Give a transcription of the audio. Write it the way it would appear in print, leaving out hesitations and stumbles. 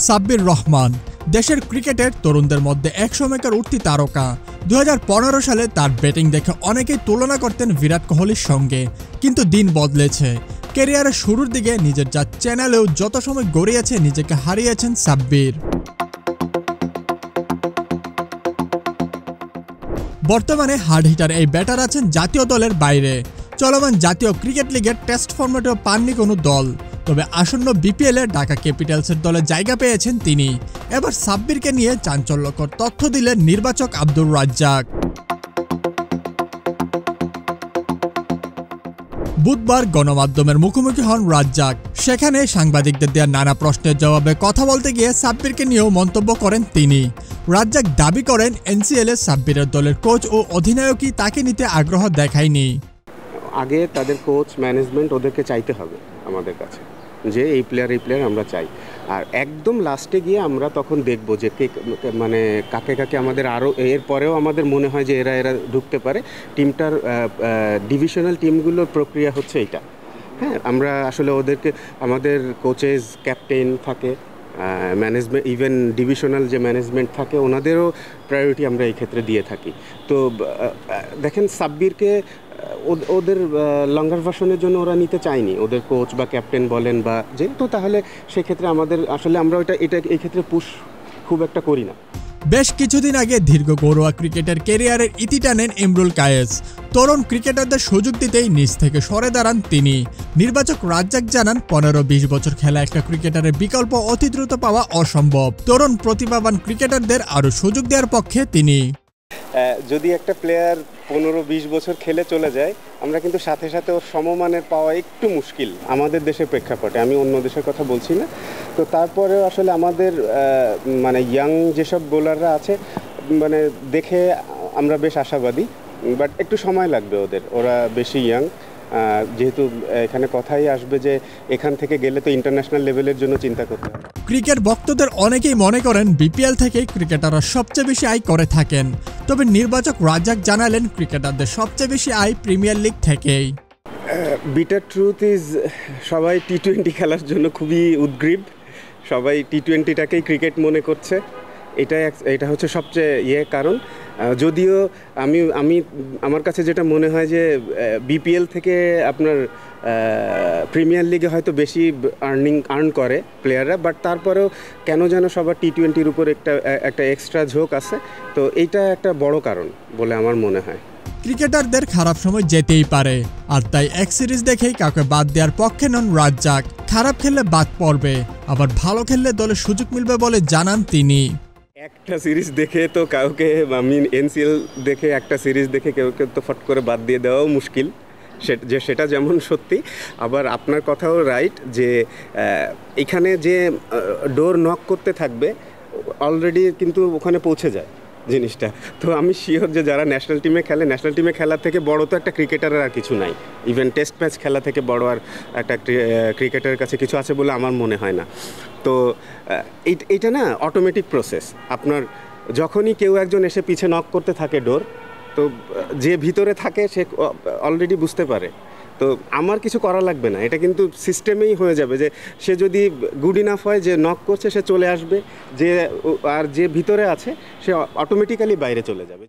সাব্বির রহমান দেশের ক্রিকেটের তরুণদের মধ্যে এক সময়কার উঠতি তারকা। 2015 সালে তার ব্যাটিং দেখে অনেকেই তুলনা করতেন বিরাট কোহলির সঙ্গে, কিন্তু দিন বদলেছে। ক্যারিয়ারের শুরুর দিকে নিজের যা চ্যানেলেও যত সময় গড়িয়েছে নিজেকে হারিয়েছেন সাব্বির। বর্তমানে হার্ড হিটার এই ব্যাটার আছেন জাতীয় দলের বাইরে। চলমান জাতীয় ক্রিকেট লিগের টেস্ট ফরম্যাটেও পাননি কোনো দল, তবে আসন্ন বিপিএলে ঢাকা ক্যাপিটালসের দলে জায়গা পেয়েছেন তিনি। এবার সাব্বিরকে নিয়ে চাঞ্চল্যকর তথ্য দিলেন নির্বাচক আব্দুর রাজ্জাক। বুধবার গণমাধ্যমের মুখোমুখি হন রাজ্জাক। সেখানে সাংবাদিকদের দেওয়া নানা প্রশ্নের জবাবে কথা বলতে গিয়ে সাব্বিরকে নিয়েও মন্তব্য করেন তিনি। রাজ্জাক দাবি করেন এনসিএলে সাব্বিরের দলের কোচ ও অধিনায়কই তাকে নিতে আগ্রহ দেখায়নি। আগে তাদের কোচ ম্যানেজমেন্ট ওদেরকে চাইতে হবে আমাদের কাছে যে এই প্লেয়ার আমরা চাই, আর একদম লাস্টে গিয়ে আমরা তখন দেখব যে মানে কাকে কাকে আমাদের আরও এরপরেও আমাদের মনে হয় যে এরা ঢুকতে পারে। টিমটার ডিভিশনাল টিমগুলোর প্রক্রিয়া হচ্ছে এইটা। হ্যাঁ, আমরা আসলে ওদেরকে আমাদের কোচেস ক্যাপ্টেন থাকে, ম্যানেজমেন্ট, ইভেন ডিভিশনাল যে ম্যানেজমেন্ট থাকে ওনাদেরও প্রায়োরিটি আমরা এই ক্ষেত্রে দিয়ে থাকি। তো দেখেন সাব্বিরকে ওদের লঙ্গার ভার্সনের জন্য ওরা নিতে চায়নি, ওদের কোচ বা ক্যাপ্টেন বলেন বা যে, তো তাহলে সেক্ষেত্রে আমাদের আসলে আমরা এটা এই ক্ষেত্রে পুশ খুব একটা করি না। বেশ কিছুদিন আগে দীর্ঘ ঘরোয়া ক্রিকেটের ক্যারিয়ারের ইতি টানেন ইমরুল কায়েস। তরুণ ক্রিকেটারদের সুযোগ দিতেই নিচ থেকে সরে দাঁড়ান তিনি। নির্বাচক রাজ্জাক জানান 15-20 বছর খেলা একটা ক্রিকেটারের বিকল্প অতি দ্রুত পাওয়া অসম্ভব। তরুণ প্রতিভাবান ক্রিকেটারদের আরও সুযোগ দেওয়ার পক্ষে তিনি। যদি একটা প্লেয়ার 15-20 বছর খেলে চলে যায়, আমরা কিন্তু সাথে সাথে ওর সমমানের পাওয়া একটু মুশকিল আমাদের দেশের প্রেক্ষাপটে, আমি অন্য দেশের কথা বলছি না। তো তারপরেও আসলে আমাদের মানে ইয়াং যেসব বোলাররা আছে মানে দেখে আমরা বেশ আশাবাদী, বাট একটু সময় লাগবে ওরা বেশি ইয়াং। যেহেতু এখানে কথাই আসবে যে এখান থেকে গেলে তো ইন্টারন্যাশনাল লেভেলের জন্য চিন্তা করতে হবে। ক্রিকেট ভক্তদের অনেকেই মনে করেন বিপিএল থেকেই ক্রিকেটাররা সবচেয়ে বেশি আয় করে থাকেন, তবে নির্বাচক রাজ্জাক জানালেন ক্রিকেটারদের সবচেয়ে বেশি আয় প্রিমিয়ার লিগ থেকেই। বিটার ট্রুথ ইজ সবাই টি-20 খেলার জন্য খুবই উদ্গ্রীব, সবাই টি-20টাকেই ক্রিকেট মনে করছে। এটা হচ্ছে সবচেয়ে কারণ। যদিও আমার কাছে যেটা মনে হয় যে বিপিএল থেকে আপনার প্রিমিয়ার লিগে হয়তো বেশি আর্ন করে প্লেয়াররা, বাট তারপরেও কেন যেন সবার টি-20-র উপর একটা এক্সট্রা ঝোঁক আছে। তো এইটা একটা বড় কারণ বলে আমার মনে হয়। ক্রিকেটারদের খারাপ সময় যেতেই পারে, আর তাই এক সিরিজ দেখেই কাউকে বাদ দেওয়ার পক্ষে নন রাজ্জাক। খারাপ খেললে বাদ পড়বে, আবার ভালো খেললে দলে সুযোগ মিলবে বলে জানান তিনি। একটা সিরিজ দেখে তো কাউকে, এনসিএল দেখে একটা সিরিজ দেখে কেউ তো ফট করে বাদ দিয়ে দেওয়াও মুশকিল, সেটা যেমন সত্যি, আবার আপনার কথাও রাইট যে এখানে যে ডোর নক করতে থাকবে অলরেডি কিন্তু ওখানে পৌঁছে যায় জিনিসটা। তো আমি শিওর যে যারা ন্যাশনাল টিমে খেলার থেকে বড় তো একটা ক্রিকেটারের আর কিছু নাই। ইভেন টেস্ট ম্যাচ খেলা থেকে বড় আর একটা ক্রিকেটারের কাছে কিছু আছে বলে আমার মনে হয় না। তো এইটা না অটোমেটিক প্রসেস। আপনার যখনই কেউ একজন এসে পিছে নক করতে থাকে ডোর, তো যে ভিতরে থাকে সে অলরেডি বুঝতে পারে। তো আমার কিছু করা লাগবে না, এটা কিন্তু সিস্টেমেই হয়ে যাবে যে সে যদি গুড ইনাফ হয় যে নক করছে সে চলে আসবে, আর যে ভিতরে আছে সে অটোমেটিক্যালি বাইরে চলে যাবে।